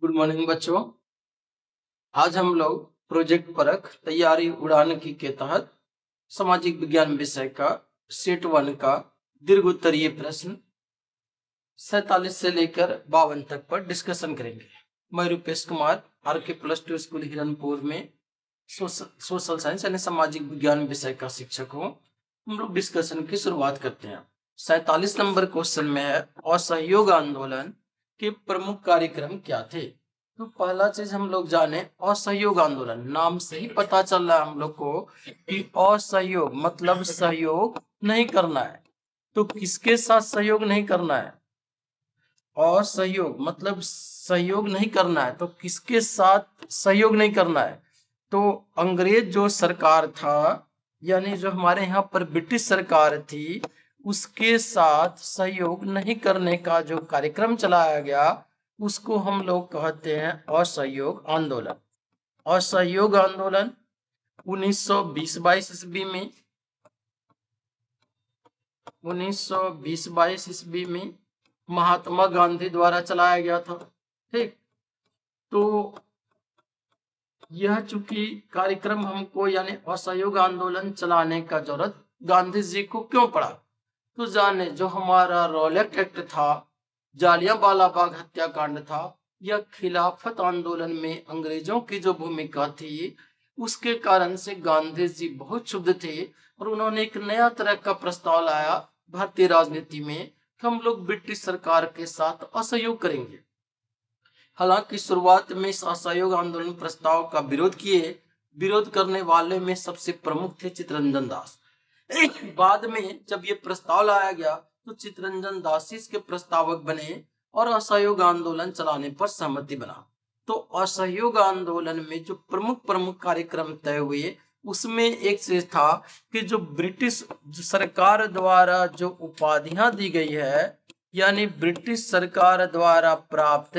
Good morning बच्चों। आज हम लोग प्रोजेक्ट परख तैयारी उड़ान की के तहत सामाजिक विज्ञान विषय का सेट 1 का दीर्घ उत्तरीय प्रश्न 47 से लेकर 52 तक पर डिस्कशन करेंगे। मैं रूपेश कुमार RK+2 स्कूल हिरनपुर में सोशल साइंस यानी सामाजिक विज्ञान विषय का शिक्षक हूँ। हम लोग डिस्कशन की शुरुआत करते हैं। 47 नंबर क्वेश्चन में है असहयोग आंदोलन के प्रमुख कार्यक्रम क्या थे। तो पहला चीज हम लोग जाने असहयोग आंदोलन, नाम से ही पता चल रहा है हम लोग को कि असहयोग मतलब सहयोग नहीं करना है। तो किसके साथ सहयोग नहीं करना है? असहयोग मतलब सहयोग नहीं करना है, तो किसके साथ सहयोग नहीं करना है? तो अंग्रेज जो सरकार था यानी जो हमारे यहाँ पर ब्रिटिश सरकार थी उसके साथ सहयोग नहीं करने का जो कार्यक्रम चलाया गया उसको हम लोग कहते हैं असहयोग आंदोलन। असहयोग आंदोलन 1920-22 ईस्वी में 1920-22 ईस्वी में महात्मा गांधी द्वारा चलाया गया था। ठीक, तो यह चूंकि कार्यक्रम हमको यानी असहयोग आंदोलन चलाने का जरूरत गांधी जी को क्यों पड़ा, तो जाने जो हमारा रॉलेट एक्ट था, जालियांवाला बाग हत्याकांड था, यह खिलाफत आंदोलन में अंग्रेजों की जो भूमिका थी उसके कारण से गांधी जी बहुत क्षुब्ध थे और उन्होंने एक नया तरह का प्रस्ताव लाया भारतीय राजनीति में कि हम लोग ब्रिटिश सरकार के साथ असहयोग करेंगे। हालांकि शुरुआत में इस असहयोग आंदोलन प्रस्ताव का विरोध किए। विरोध करने वाले में सबसे प्रमुख थे चित्तरंजन दास। बाद में जब ये प्रस्ताव लाया गया तो चित्तरंजन दास इसके प्रस्तावक बने और असहयोग आंदोलन चलाने पर सहमति बना। तो असहयोग आंदोलन में जो प्रमुख कार्यक्रम तय हुए उसमें एक चीज था कि जो ब्रिटिश सरकार द्वारा जो उपाधियां दी गई है यानी ब्रिटिश सरकार द्वारा प्राप्त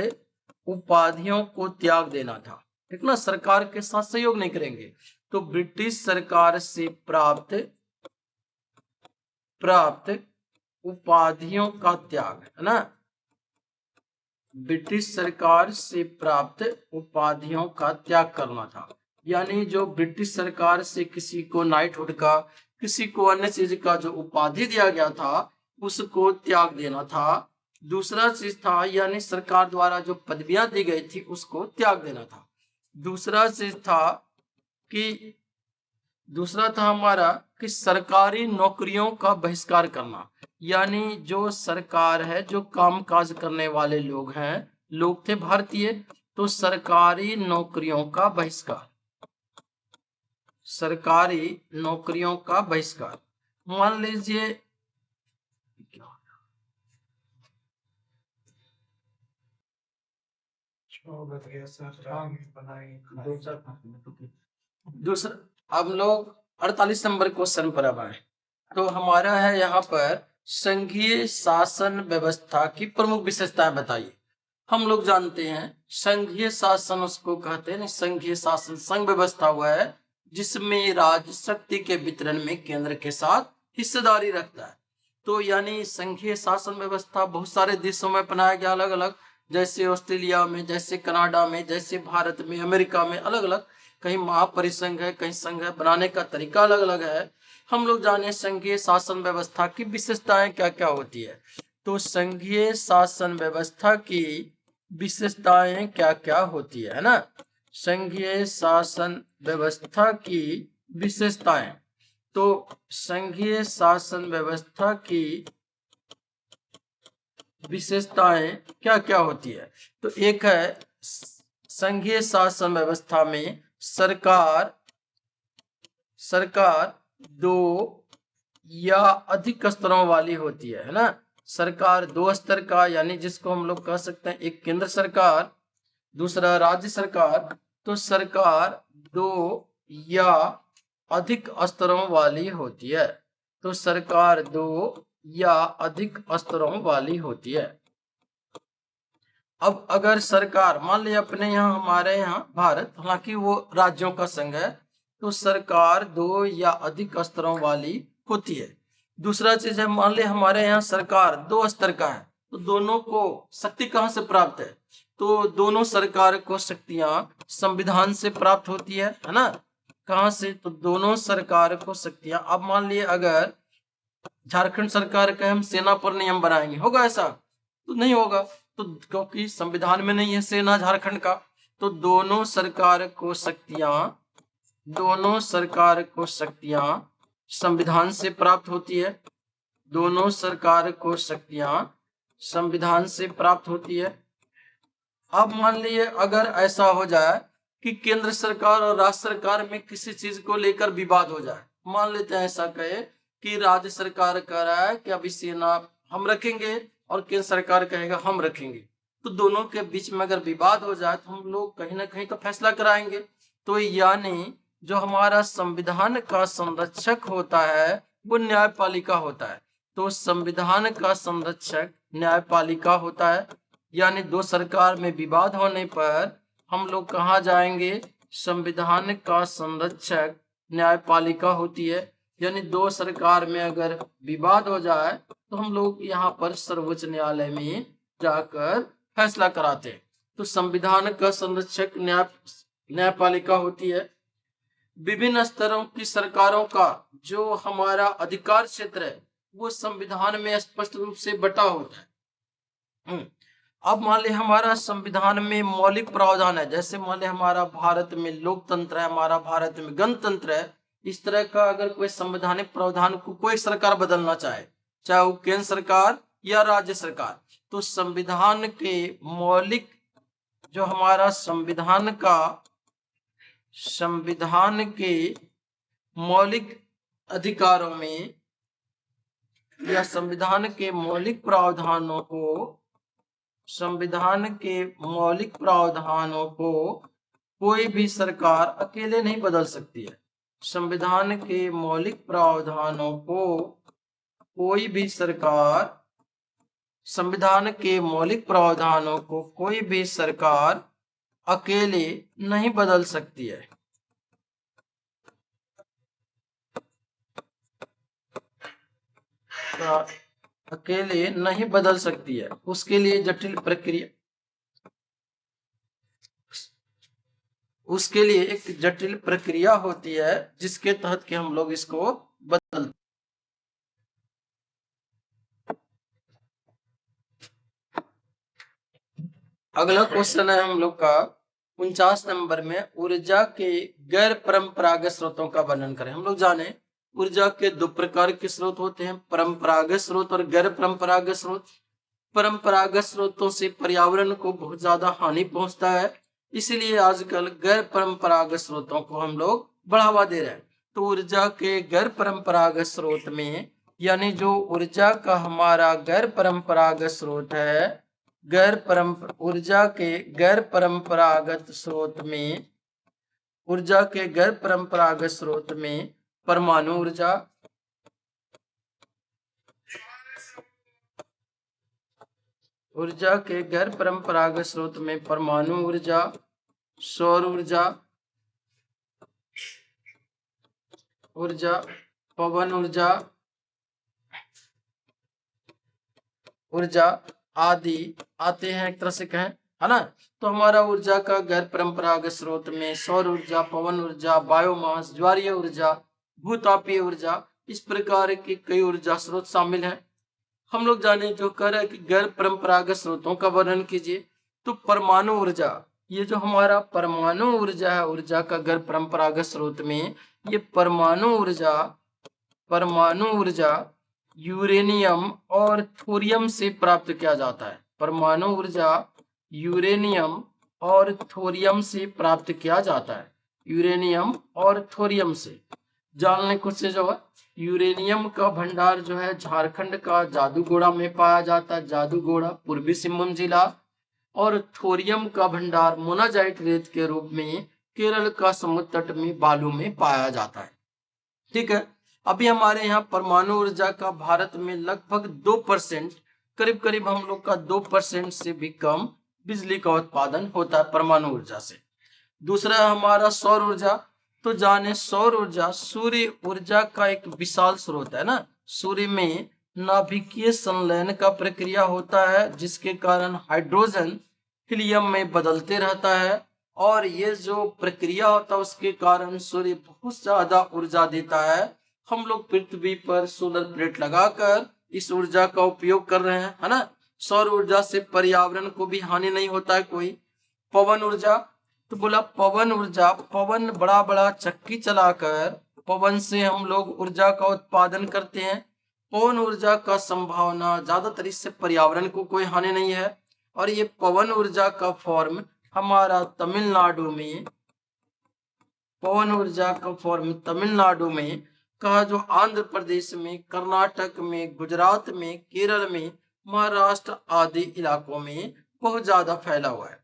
उपाधियों को त्याग देना था। ठीक ना, सरकार के साथ सहयोग नहीं करेंगे। तो ब्रिटिश सरकार से प्राप्त उपाधियों का त्याग है ना, ब्रिटिश सरकार से प्राप्त उपाधियों का त्याग करना था। यानी जो ब्रिटिश सरकार से किसी को नाइटहुड का, किसी को अन्य चीज का जो उपाधि दिया गया था उसको त्याग देना था। दूसरा चीज था यानी सरकार द्वारा जो पदवियां दी गई थी उसको त्याग देना था। दूसरा चीज था कि दूसरा था हमारा कि सरकारी नौकरियों का बहिष्कार करना। यानी जो सरकार है, जो कामकाज करने वाले लोग थे भारतीय, तो सरकारी नौकरियों का बहिष्कार, सरकारी नौकरियों का बहिष्कार। मान लीजिए दूसरा, अब लोग 48 नंबर क्वेश्चन पर अब आए। तो हमारा है यहाँ पर संघीय शासन व्यवस्था की प्रमुख विशेषताएं बताइए। हम लोग जानते हैं संघीय शासन उसको कहते हैं, संघीय शासन संघ व्यवस्था हुआ है जिसमें राज्य शक्ति के वितरण में केंद्र के साथ हिस्सेदारी रखता है। तो यानी संघीय शासन व्यवस्था बहुत सारे देशों में अपनाया गया अलग अलग, जैसे ऑस्ट्रेलिया में, जैसे कनाडा में, जैसे भारत में, अमेरिका में अलग अलग, कहीं महापरिसंघ है, कहीं संघ है, बनाने का तरीका अलग अलग है। हम लोग जाने संघीय शासन व्यवस्था की विशेषताएं क्या क्या होती है। तो संघीय शासन व्यवस्था की विशेषताएं क्या क्या होती है ना, संघीय शासन व्यवस्था की विशेषताएं। तो संघीय शासन व्यवस्था की विशेषताएं क्या क्या होती है। तो एक है संघीय शासन व्यवस्था में सरकार दो या अधिक स्तरों वाली होती है ना। सरकार दो स्तर का, यानी जिसको हम लोग कह सकते हैं एक केंद्र सरकार, दूसरा राज्य सरकार। तो सरकार दो या अधिक स्तरों वाली होती है। तो सरकार दो या अधिक स्तरों वाली होती है। अब अगर सरकार मान लिया अपने यहाँ, हमारे यहाँ भारत, हालांकि वो राज्यों का संघ है, तो सरकार दो या अधिक स्तरों वाली होती है। दूसरा चीज है मान लिया हमारे यहाँ सरकार दो स्तर का है, तो दोनों को शक्ति कहाँ से प्राप्त है? तो दोनों सरकार को शक्तियां संविधान से प्राप्त होती है ना? कहाँ से? तो दोनों सरकार को शक्तियां, अब मान लिए अगर झारखंड सरकार का हम सेना पर नियम बनाएंगे, होगा ऐसा? तो नहीं होगा, तो क्योंकि संविधान में नहीं है सेना झारखंड का। तो दोनों सरकार को शक्तियां संविधान से प्राप्त होती है। दोनों सरकार को शक्तियां संविधान से प्राप्त होती है। अब मान लीजिए अगर ऐसा हो जाए कि केंद्र सरकार और राज्य सरकार में किसी चीज को लेकर विवाद हो जाए, मान लेते हैं ऐसा कहे कि राज्य सरकार कह रहा है कि अभी सेना हम रखेंगे और केंद्र सरकार कहेगा हम रखेंगे, तो दोनों के बीच में अगर विवाद हो जाए तो हम लोग कहीं ना कहीं तो फैसला कराएंगे। तो यानी जो हमारा संविधान का संरक्षक होता है वो न्यायपालिका होता है। तो संविधान का संरक्षक न्यायपालिका होता है, यानी दो सरकार में विवाद होने पर हम लोग कहाँ जाएंगे? संविधान का संरक्षक न्यायपालिका होती है। यानी दो सरकार में अगर विवाद हो जाए तो हम लोग यहाँ पर सर्वोच्च न्यायालय में जाकर फैसला कराते हैं। तो संविधान का संरक्षक न्यायपालिका होती है। विभिन्न स्तरों की सरकारों का जो हमारा अधिकार क्षेत्र है वो संविधान में स्पष्ट रूप से बटा होता है। अब मान लिया हमारा संविधान में मौलिक प्रावधान है, जैसे मान लिया हमारा भारत में लोकतंत्र है, हमारा भारत में गणतंत्र है, इस तरह का अगर कोई संवैधानिक प्रावधान को कोई सरकार बदलना चाहे, चाहे वो केंद्र सरकार या राज्य सरकार, तो संविधान के मौलिक जो हमारा संविधान के मौलिक अधिकारों में या संविधान के मौलिक प्रावधानों को कोई भी सरकार अकेले नहीं बदल सकती है। संविधान के मौलिक प्रावधानों को कोई भी सरकार अकेले नहीं बदल सकती है। अकेले नहीं बदल सकती है, उसके लिए एक जटिल प्रक्रिया होती है जिसके तहत के हम लोग इसको बदल। अगला क्वेश्चन है हम लोग का 49 नंबर में, ऊर्जा के गैर परंपरागत स्रोतों का वर्णन करें। हम लोग जाने ऊर्जा के दो प्रकार के स्रोत होते हैं, परंपरागत स्रोत और गैर परंपरागत स्रोत। परंपरागत स्रोतों से पर्यावरण को बहुत ज्यादा हानि पहुंचता है, इसलिए आजकल गैर परंपरागत स्रोतों को हम लोग बढ़ावा दे रहे हैं। तो ऊर्जा के गैर परंपरागत स्रोत में, यानी जो ऊर्जा का हमारा गैर परंपरागत स्रोत है, ऊर्जा के गैर परंपरागत स्रोत में परमाणु ऊर्जा, ऊर्जा के गैर परंपरागत स्रोत में परमाणु ऊर्जा, सौर ऊर्जा, पवन ऊर्जा आदि आते हैं, एक तरह से कहें, है ना। तो हमारा ऊर्जा का गैर परंपरागत स्रोत में सौर ऊर्जा, पवन ऊर्जा, बायोमास, ज्वारीय ऊर्जा, भूतापीय ऊर्जा, इस प्रकार के कई ऊर्जा स्रोत शामिल हैं। हम लोग जाने जो कह रहे हैं कि गैर परंपरागत स्रोतों का वर्णन कीजिए। तो परमाणु ऊर्जा, ये जो हमारा परमाणु ऊर्जा है, ऊर्जा का गैर परंपरागत स्रोत में ये परमाणु ऊर्जा यूरेनियम और थोरियम से प्राप्त किया जाता है। परमाणु ऊर्जा यूरेनियम और थोरियम से प्राप्त किया जाता है। यूरेनियम और थोरियम से जानने कुछ से जो है, यूरेनियम का भंडार जो है झारखंड का जादूगोड़ा में पाया जाता है, जादूगोड़ा पूर्वी सिंहभूम जिला। और थोरियम का भंडार मोनाजाइट रेत के रूप में केरल का समुद्र तट में बालू में पाया जाता है। ठीक है, अभी हमारे यहाँ परमाणु ऊर्जा का भारत में लगभग 2%, करीब हम लोग का 2% से भी कम बिजली का उत्पादन होता है परमाणु ऊर्जा से। दूसरा हमारा सौर ऊर्जा। तो जाने सौर ऊर्जा सूर्य ऊर्जा का एक विशाल स्रोत है ना। सूर्य में नाभिकीय संलयन का प्रक्रिया होता है, जिसके कारण हाइड्रोजन हीलियम में बदलते रहता है। और ये जो प्रक्रिया होता है उसके कारण सूर्य बहुत ज्यादा ऊर्जा देता है। हम लोग पृथ्वी पर सोलर प्लेट लगाकर इस ऊर्जा का उपयोग कर रहे हैं, है ना। सौर ऊर्जा से पर्यावरण को भी हानि नहीं होता है कोई। पवन ऊर्जा, तो बोला पवन ऊर्जा, पवन बड़ा बड़ा चक्की चलाकर पवन से हम लोग ऊर्जा का उत्पादन करते हैं। पवन ऊर्जा का संभावना ज्यादातर, इससे पर्यावरण को कोई हानि नहीं है। और ये पवन ऊर्जा का फॉर्म हमारा तमिलनाडु में, पवन ऊर्जा का फॉर्म तमिलनाडु में कहा, जो आंध्र प्रदेश में, कर्नाटक में, गुजरात में, केरल में, महाराष्ट्र आदि इलाकों में बहुत ज्यादा फैला हुआ है।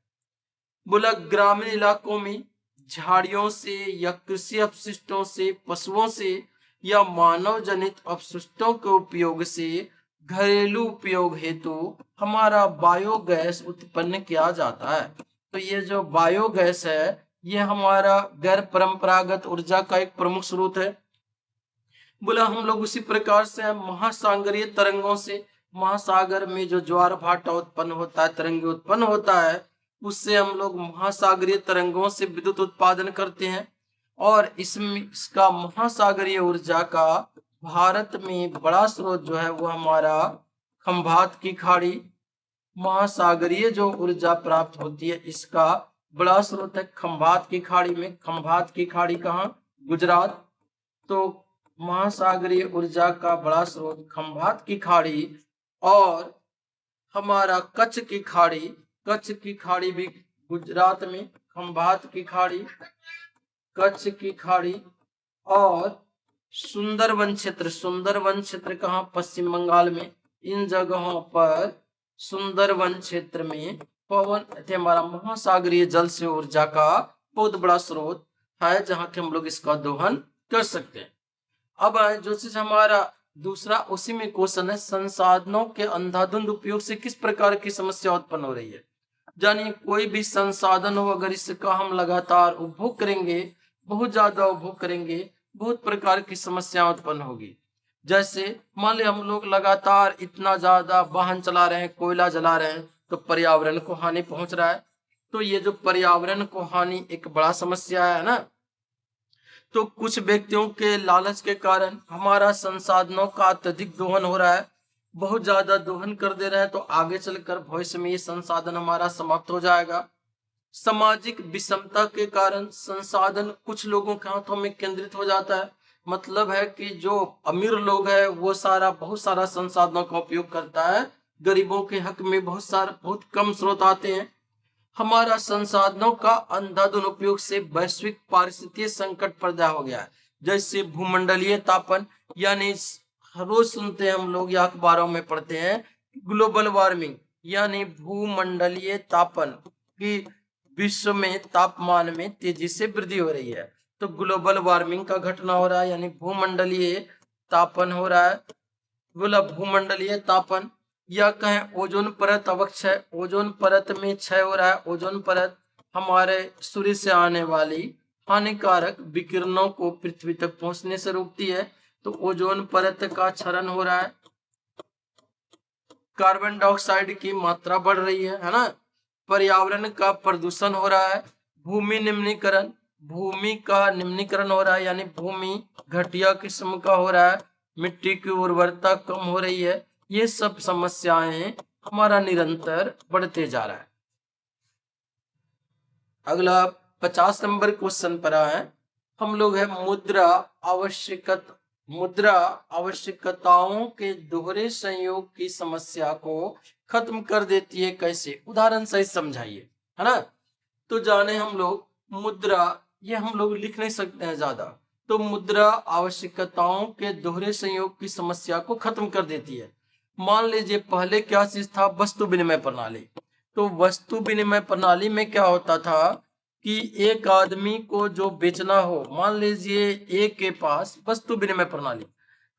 बोला ग्रामीण इलाकों में झाड़ियों से या कृषि अपशिष्टों से, पशुओं से या मानव जनित अपशिष्टों के उपयोग से घरेलू उपयोग हेतु हमारा बायोगैस उत्पन्न किया जाता है। तो ये जो बायोगैस है ये हमारा गैर परंपरागत ऊर्जा का एक प्रमुख स्रोत है। बोला हम लोग उसी प्रकार से महासागरीय तरंगों से, महासागर में जो ज्वार भाटा उत्पन्न होता है, तरंगे उत्पन्न होता है, उससे हम लोग महासागरीय तरंगों से विद्युत उत्पादन करते हैं। और इसका महासागरीय ऊर्जा का भारत में बड़ा स्रोत जो है वो हमारा खंभात की खाड़ी। महासागरीय जो ऊर्जा प्राप्त होती है इसका बड़ा स्रोत है खंभात की खाड़ी में। खंभात की खाड़ी कहाँ? गुजरात। तो महासागरीय ऊर्जा का बड़ा स्रोत खंभात की खाड़ी। और हमारा कच्छ की खाड़ी, कच्छ की खाड़ी भी गुजरात में, खंभात की खाड़ी, कच्छ की खाड़ी। और सुंदरवन क्षेत्र, सुंदरवन क्षेत्र कहाँ? पश्चिम बंगाल में। इन जगहों पर सुंदरवन क्षेत्र में पवन हमारा महासागरीय जल से ऊर्जा का बहुत बड़ा स्रोत है, जहां के हम लोग इसका दोहन कर सकते हैं। अब जो चीज हमारा दूसरा उसी में क्वेश्चन है, संसाधनों के अंधाधुंध उपयोग से किस प्रकार की समस्या उत्पन्न हो रही है। जानिए कोई भी संसाधन हो, अगर इसका हम लगातार उपभोग करेंगे, बहुत ज्यादा उपभोग करेंगे, बहुत प्रकार की समस्या उत्पन्न होगी। जैसे मान ली हम लोग लगातार इतना ज्यादा वाहन चला रहे हैं, कोयला जला रहे हैं, तो पर्यावरण को हानि पहुंच रहा है। तो ये जो पर्यावरण को हानि एक बड़ा समस्या है ना। तो कुछ व्यक्तियों के लालच के कारण हमारा संसाधनों का अत्यधिक दोहन हो रहा है, बहुत ज्यादा दोहन कर दे रहे हैं, तो आगे चलकर भविष्य में ये संसाधन हमारा समाप्त हो जाएगा। सामाजिक विषमता के कारण संसाधन कुछ लोगों के हाथों में केंद्रित हो जाता है। मतलब है कि जो अमीर लोग है वो बहुत सारा संसाधनों का उपयोग करता है, गरीबों के हक में बहुत कम स्रोत आते हैं। हमारा संसाधनों का अंधाधुंध उपयोग से वैश्विक पारिस्थितिकीय संकट पैदा हो गया है। जैसे भूमंडलीय तापन, यानी रोज सुनते हैं हम लोग या अखबारों में पढ़ते हैं, ग्लोबल वार्मिंग यानी भूमंडलीय तापन की विश्व में तापमान में तेजी से वृद्धि हो रही है। तो ग्लोबल वार्मिंग का घटना हो रहा है, यानी भूमंडलीय तापन हो रहा है। बोला भूमंडलीय तापन, या कहें ओजोन परत अवक्षय, ओजोन परत में क्षय हो रहा है। ओजोन परत हमारे सूर्य से आने वाली हानिकारक विकिरणों को पृथ्वी तक पहुंचने से रोकती है, तो ओजोन परत का क्षरण हो रहा है। कार्बन डाइऑक्साइड की मात्रा बढ़ रही है ना। पर्यावरण का प्रदूषण हो रहा है। भूमि निम्नीकरण, भूमि का निम्नीकरण हो रहा है, यानी भूमि घटिया किस्म का हो रहा है, मिट्टी की उर्वरता कम हो रही है। ये सब समस्याएं हमारा निरंतर बढ़ते जा रहा है। अगला 50 नंबर क्वेश्चन पर आए हम लोग है, मुद्रा आवश्यकताओं के दोहरे संयोग की समस्या को खत्म कर देती है, कैसे? उदाहरण सहित समझाइए, है ना। तो जाने हम लोग मुद्रा, ये हम लोग लिख नहीं सकते हैं ज्यादा। तो मुद्रा आवश्यकताओं के दोहरे संयोग की समस्या को खत्म कर देती है। मान लीजिए पहले क्या चीज था? वस्तु विनिमय प्रणाली। तो वस्तु विनिमय प्रणाली में क्या होता था कि एक आदमी को जो बेचना हो, मान लीजिए ए के पास वस्तु विनिमय प्रणाली,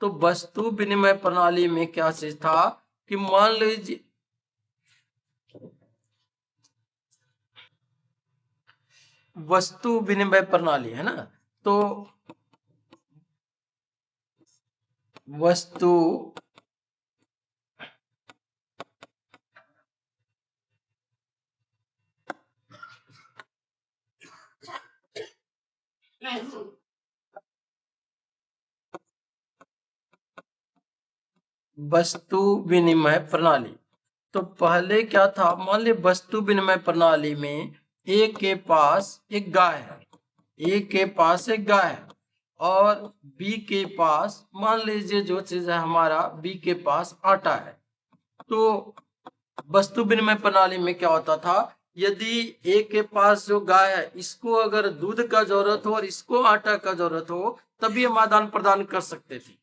तो वस्तु विनिमय प्रणाली में क्या चीज था कि मान लीजिए वस्तु विनिमय प्रणाली है ना, तो वस्तु वस्तु विनिमय प्रणाली। तो पहले क्या था, मान ली वस्तु विनिमय प्रणाली में ए के पास एक गाय है, ए के पास एक गाय है और बी के पास मान लीजिए जो चीज है हमारा, बी के पास आटा है। तो वस्तु विनिमय प्रणाली में क्या होता था, यदि ए के पास जो गाय है इसको अगर दूध का जरूरत हो और इसको आटा का जरूरत हो तभी हम आदान प्रदान कर सकते थे।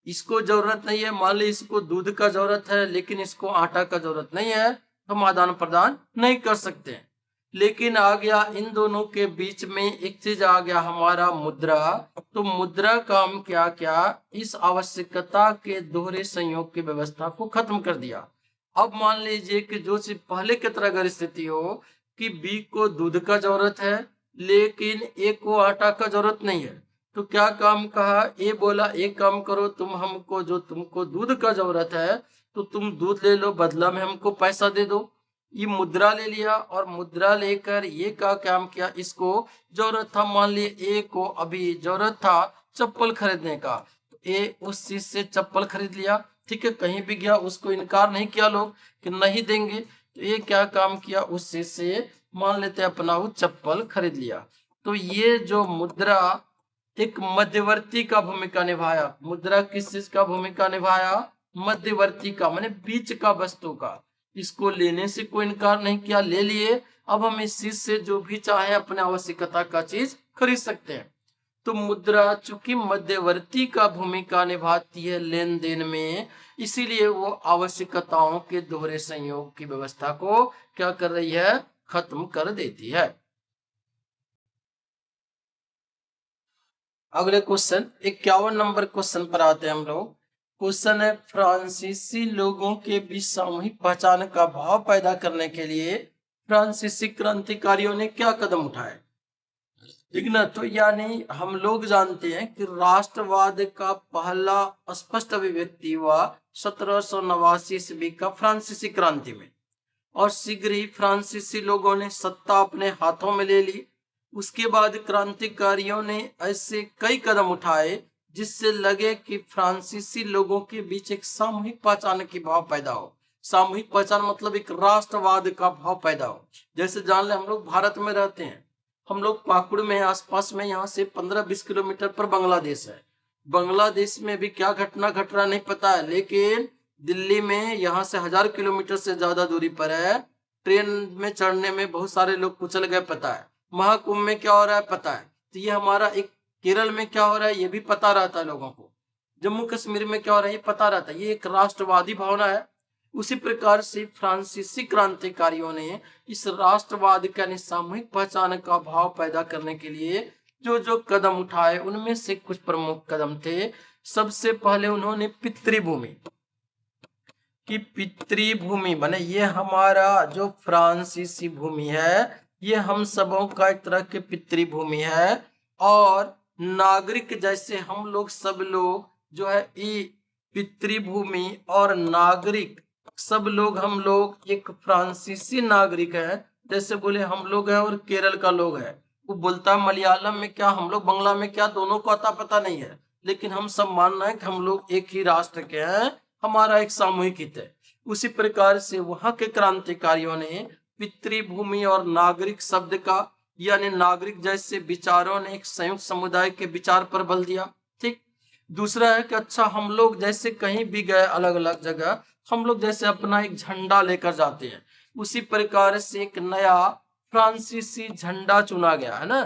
इसको जरूरत नहीं है, मान ली इसको दूध का जरूरत है लेकिन इसको आटा का जरूरत नहीं है, तो हम आदान प्रदान नहीं कर सकते हैं। लेकिन आ गया इन दोनों के बीच में एक चीज आ गया हमारा मुद्रा। तो मुद्रा काम क्या क्या, इस आवश्यकता के दोहरे संयोग की व्यवस्था को खत्म कर दिया। अब मान लीजिए कि जो चीज पहले की तरह अगर स्थिति हो कि बी को दूध का जरूरत है लेकिन ए को आटा का जरूरत नहीं है, तो क्या काम कहा, ए बोला एक काम करो, तुम हमको जो तुमको दूध का जरूरत है तो तुम दूध ले लो, बदला में हमको पैसा दे दो। ये मुद्रा ले लिया और मुद्रा लेकर ये का काम किया, इसको जरूरत था, मान लिए ए को अभी जरूरत था चप्पल खरीदने का, तो ए उस चीज से चप्पल खरीद लिया। ठीक है, कहीं भी गया उसको इनकार नहीं किया लोग कि नहीं देंगे, तो ये क्या काम किया, उस चीज से मान लेते अपना वो चप्पल खरीद लिया। तो ये जो मुद्रा एक मध्यवर्ती का भूमिका निभाया। मुद्रा किस चीज का भूमिका निभाया, मध्यवर्ती का, माने बीच का वस्तु का। इसको लेने से कोई इनकार नहीं किया, ले लिए, अब हम इस चीज से जो भी चाहे अपने आवश्यकता का चीज खरीद सकते हैं। तो मुद्रा चूंकि मध्यवर्ती का भूमिका निभाती है लेन देन में, इसीलिए वो आवश्यकताओं के दोहरे संयोग की व्यवस्था को क्या कर रही है, खत्म कर देती है। अगले क्वेश्चन 51 नंबर क्वेश्चन पर आते हैं हम लोग। क्वेश्चन है, फ्रांसीसी लोगों के बीच सामूहिक पहचान का भाव पैदा करने के लिए फ्रांसीसी क्रांतिकारियों ने क्या कदम उठाए। ठीक ना, तो यानी हम लोग जानते हैं कि राष्ट्रवाद का पहला स्पष्ट अभिव्यक्ति हुआ 1789 ईस्वी का फ्रांसीसी क्रांति में, और शीघ्र ही फ्रांसीसी लोगों ने सत्ता अपने हाथों में ले ली। उसके बाद क्रांतिकारियों ने ऐसे कई कदम उठाए जिससे लगे कि फ्रांसीसी लोगों के बीच एक सामूहिक पहचान की भाव पैदा हो। सामूहिक पहचान मतलब एक राष्ट्रवाद का भाव पैदा हो। जैसे जान ले, हम लोग भारत में रहते हैं, हम लोग पाकुड़ में आसपास में, यहाँ से 15-20 किलोमीटर पर बांग्लादेश है। बांग्लादेश में भी क्या घटना घट रहा नहीं पता है, लेकिन दिल्ली में यहाँ से 1000 किलोमीटर से ज्यादा दूरी पर है, ट्रेन में चढ़ने में बहुत सारे लोग कुचल गए पता है। महाकुंभ में क्या हो रहा है पता है। तो ये हमारा एक, केरल में क्या हो रहा है ये भी पता रहता है लोगों को, जम्मू कश्मीर में क्या हो रहा है ये पता रहता है। ये एक राष्ट्रवादी भावना है। उसी प्रकार से फ्रांसीसी क्रांतिकारियों ने इस राष्ट्रवाद का सामूहिक पहचान का भाव पैदा करने के लिए जो जो कदम उठाए, उनमें से कुछ प्रमुख कदम थे। सबसे पहले उन्होंने पितृभूमि कि पितृभूमि बने, ये हमारा जो फ्रांसीसी भूमि है ये हम सबों का एक तरह की पितृभूमि है। और नागरिक जैसे हम लोग सब लोग जो है ये पितृभूमि और नागरिक सब लोग, हम लोग एक फ्रांसीसी नागरिक है। जैसे बोले हम लोग हैं और केरल का लोग है, वो बोलता है मलयालम में क्या, हम लोग बांग्ला में क्या, दोनों को अता पता नहीं है, लेकिन हम सब मानना है कि हम लोग एक ही राष्ट्र के हैं, हमारा एक सामूहिक हित है। उसी प्रकार से वहां के क्रांतिकारियों ने पितृभूमि और नागरिक शब्द का, यानी नागरिक जैसे विचारों ने एक संयुक्त समुदाय के विचार पर बल दिया। ठीक, दूसरा है कि अच्छा हम लोग जैसे कहीं भी गए अलग अलग जगह, हम लोग जैसे अपना एक झंडा लेकर जाते हैं, उसी प्रकार से एक नया फ्रांसीसी झंडा चुना गया है ना।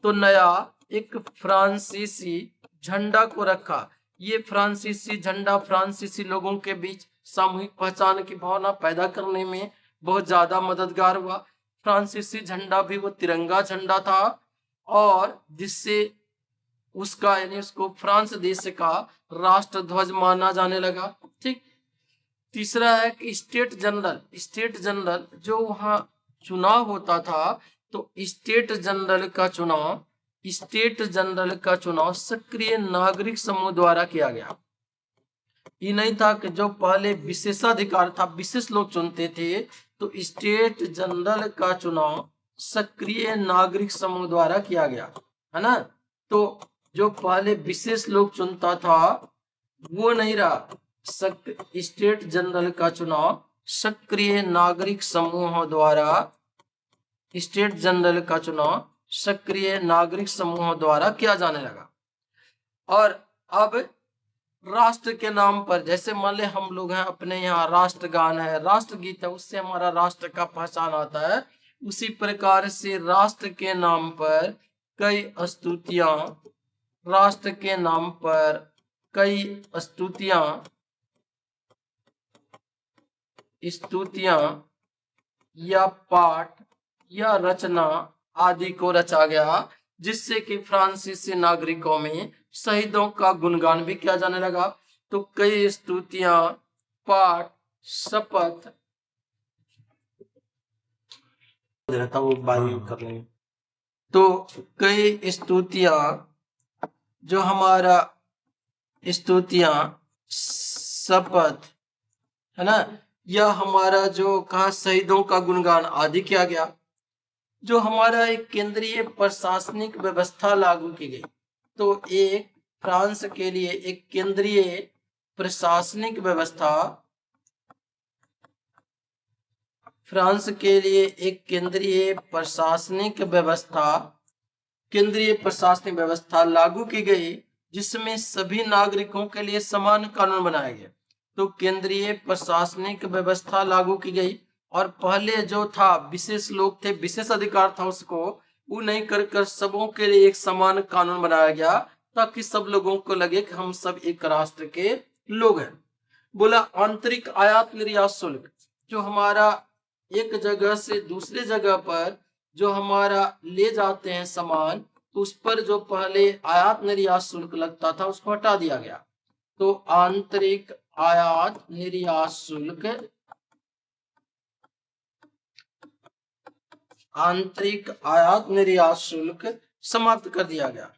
तो नया एक फ्रांसीसी झंडा को रखा। ये फ्रांसीसी झंडा फ्रांसीसी लोगों के बीच सामूहिक पहचान की भावना पैदा करने में बहुत ज्यादा मददगार हुआ। फ्रांसीसी झंडा भी वो तिरंगा झंडा था, और जिससे उसका यानी उसको फ्रांस देश का राष्ट्र ध्वज माना जाने लगा। ठीक, तीसरा है कि स्टेट जनरल जो वहां चुनाव होता था, तो स्टेट जनरल का चुनाव सक्रिय नागरिक समूह द्वारा किया गया। ये नहीं था कि जो पहले विशेषाधिकार था, विशेष लोग चुनते थे, तो स्टेट जनरल का चुनाव सक्रिय नागरिक समूह द्वारा किया गया है ना। तो जो पहले विशेष लोग चुनता था वो नहीं रहा, स्टेट जनरल का चुनाव सक्रिय नागरिक समूहों द्वारा, स्टेट जनरल का चुनाव सक्रिय नागरिक समूहों द्वारा किया जाने लगा। और अब राष्ट्र के नाम पर, जैसे मान ले हम लोग हैं, अपने यहाँ राष्ट्रगान है, राष्ट्रगीत है, उससे हमारा राष्ट्र का पहचान आता है। उसी प्रकार से राष्ट्र के नाम पर कई स्तुतियां, राष्ट्र के नाम पर कई स्तुतियां या पाठ या रचना आदि को रचा गया, जिससे कि फ्रांसीसी नागरिकों में शहीदों का गुणगान भी किया जाने लगा। तो कई स्तुतियां, पाठ, शपथ, वो कर लेंगे। तो कई स्तुतियां, जो हमारा स्तुतियां, शपथ है ना, या हमारा जो कहा शहीदों का गुणगान आदि किया गया। जो हमारा एक केंद्रीय प्रशासनिक व्यवस्था लागू की गई। तो एक फ्रांस के लिए एक केंद्रीय प्रशासनिक व्यवस्था, फ्रांस के लिए एक केंद्रीय प्रशासनिक व्यवस्था लागू की गई, जिसमें सभी नागरिकों के लिए समान कानून बनाए गए। तो केंद्रीय प्रशासनिक व्यवस्था लागू की गई, और पहले जो था विशेष लोग थे, विशेष अधिकार था, उसको वो नहीं कर सबों के लिए एक समान कानून बनाया गया, ताकि सब लोगों को लगे कि हम सब एक राष्ट्र के लोग हैं। बोला आंतरिक आयात निर्यात शुल्क, जो हमारा एक जगह से दूसरे जगह पर जो हमारा ले जाते हैं सामान, तो उस पर जो पहले आयात निर्यात शुल्क लगता था उसको हटा दिया गया। तो आंतरिक आयात निर्यात शुल्क, आंतरिक आयात निर्यात शुल्क समाप्त कर दिया गया।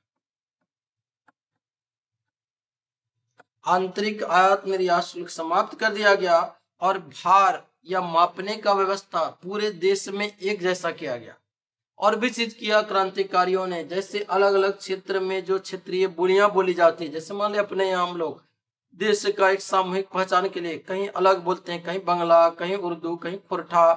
आंतरिक आयात निर्यात शुल्क समाप्त कर दिया गया, और भार या मापने का व्यवस्था पूरे देश में एक जैसा किया गया। और भी चीज किया क्रांतिकारियों ने, जैसे अलग अलग क्षेत्र में जो क्षेत्रीय बोलियां बोली जाती है, जैसे मान ली अपने यहाँ हम लोग देश का एक सामूहिक पहचान के लिए कहीं अलग बोलते हैं, कहीं बांग्ला, कहीं उर्दू, कहीं खोरठा,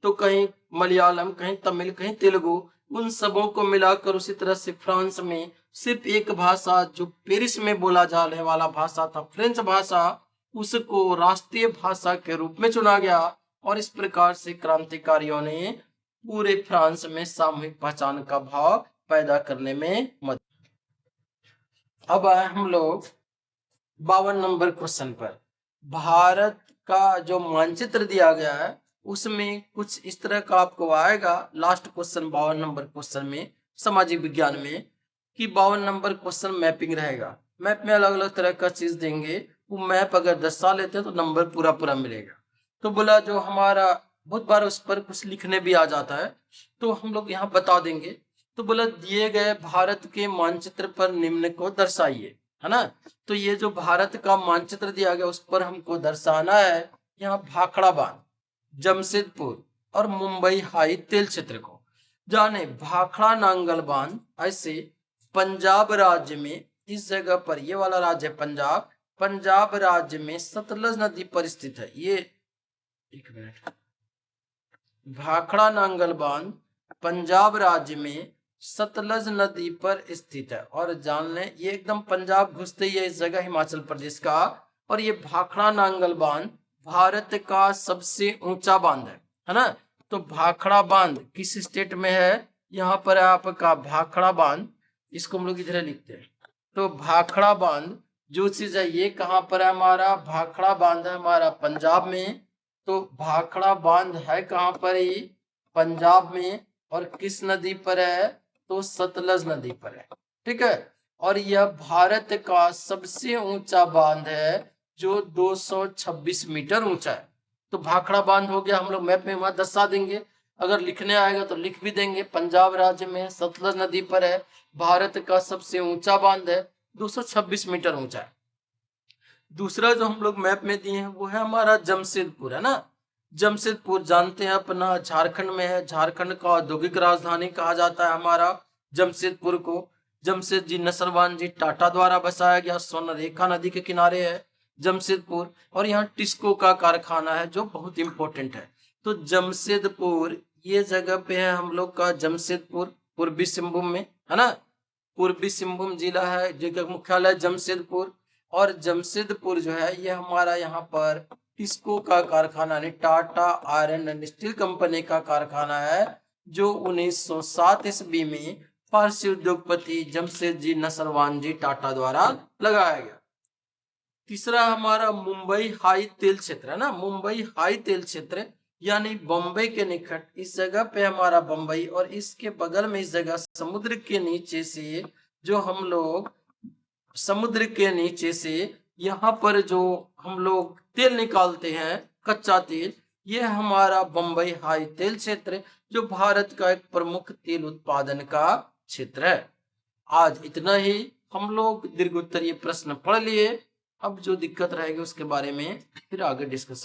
तो कहीं मलयालम, कहीं तमिल, कहीं तेलुगु, उन सबों को मिलाकर उसी तरह से फ्रांस में सिर्फ एक भाषा, जो पेरिस में बोला जाने वाला भाषा था फ्रेंच भाषा, उसको राष्ट्रीय भाषा के रूप में चुना गया। और इस प्रकार से क्रांतिकारियों ने पूरे फ्रांस में सामूहिक पहचान का भाव पैदा करने में मदद। अब आए हम लोग 52 नंबर क्वेश्चन पर। भारत का जो मानचित्र दिया गया है उसमें कुछ इस तरह का आपको आएगा। लास्ट क्वेश्चन 52 नंबर क्वेश्चन में सामाजिक विज्ञान में, कि 52 नंबर क्वेश्चन मैपिंग रहेगा। मैप में अलग अलग तरह का चीज देंगे, वो मैप अगर दर्शा लेते हैं तो नंबर पूरा पूरा मिलेगा। तो बोला जो हमारा बहुत बार उस पर कुछ लिखने भी आ जाता है, तो हम लोग यहाँ बता देंगे। तो बोला दिए गए भारत के मानचित्र पर निम्न को दर्शाइए, है ना। तो ये जो भारत का मानचित्र दिया गया उस पर हमको दर्शाना है यहाँ भाखड़ा बांध, जमशेदपुर और मुंबई हाई तेल क्षेत्र को। जाने भाखड़ा नांगल बांध ऐसे पंजाब राज्य में, इस जगह पर, ये वाला राज्य है पंजाब, पंजाब राज्य में सतलज नदी पर स्थित है। ये एक मिनट, भाखड़ा नांगल बांध पंजाब राज्य में सतलज नदी पर स्थित है। और जान लें ये एकदम पंजाब घुसते ही है इस जगह, हिमाचल प्रदेश का। और ये भाखड़ा नांगल बांध भारत का सबसे ऊंचा बांध है ना। तो भाखड़ा बांध किस स्टेट में है, यहाँ पर है आपका भाखड़ा बांध, इसको हम लोग इधर लिखते हैं। तो भाखड़ा बांध जो चीज है ये कहाँ पर है, हमारा भाखड़ा बांध है हमारा पंजाब में। तो भाखड़ा बांध है कहाँ पर, ही पंजाब में। और किस नदी पर है, तो सतलज नदी पर है, ठीक है। और यह भारत का सबसे ऊंचा बांध है जो 226 मीटर ऊंचा है। तो भाखड़ा बांध हो गया, हम लोग मैप में वहां दर्शा देंगे। अगर लिखने आएगा तो लिख भी देंगे, पंजाब राज्य में सतलज नदी पर है, भारत का सबसे ऊंचा बांध है, 226 मीटर ऊंचा है। दूसरा जो हम लोग मैप में दिए हैं वो है हमारा जमशेदपुर, है ना। जमशेदपुर जानते हैं अपना झारखंड में है, झारखंड का औद्योगिक राजधानी कहा जाता है हमारा जमशेदपुर को। जमशेद जी नसरवान जी टाटा द्वारा बसाया गया, स्वर्णरेखा नदी के किनारे है। जमशेदपुर, और यहाँ टिस्को का कारखाना है जो बहुत इंपॉर्टेंट है। तो जमशेदपुर ये जगह पे है हम लोग का जमशेदपुर, पूर्वी सिंहभूम में, है ना। पूर्वी सिंहभूम जिला है जिसका मुख्यालय जमशेदपुर, और जमशेदपुर जो है ये हमारा यहाँ पर टिस्को का कारखाना यानी Tata iron and steel company का कारखाना है, जो 1907 ईस्वी में फारसी उद्योगपति जमशेदजी नसरवान जी टाटा द्वारा लगाया गया। तीसरा हमारा मुंबई हाई तेल क्षेत्र है ना, मुंबई हाई तेल क्षेत्र यानी बम्बई के निकट, इस जगह पे हमारा बम्बई, और इसके बगल में इस जगह समुद्र के नीचे से जो हम लोग समुद्र के नीचे से यहाँ पर जो हम लोग तेल निकालते हैं, कच्चा तेल, ये हमारा बम्बई हाई तेल क्षेत्र जो भारत का एक प्रमुख तेल उत्पादन का क्षेत्र है। आज इतना ही, हम लोग दीर्घ उत्तरीय प्रश्न पढ़ लिए। अब जो दिक्कत रहेगी उसके बारे में फिर आगे डिस्कस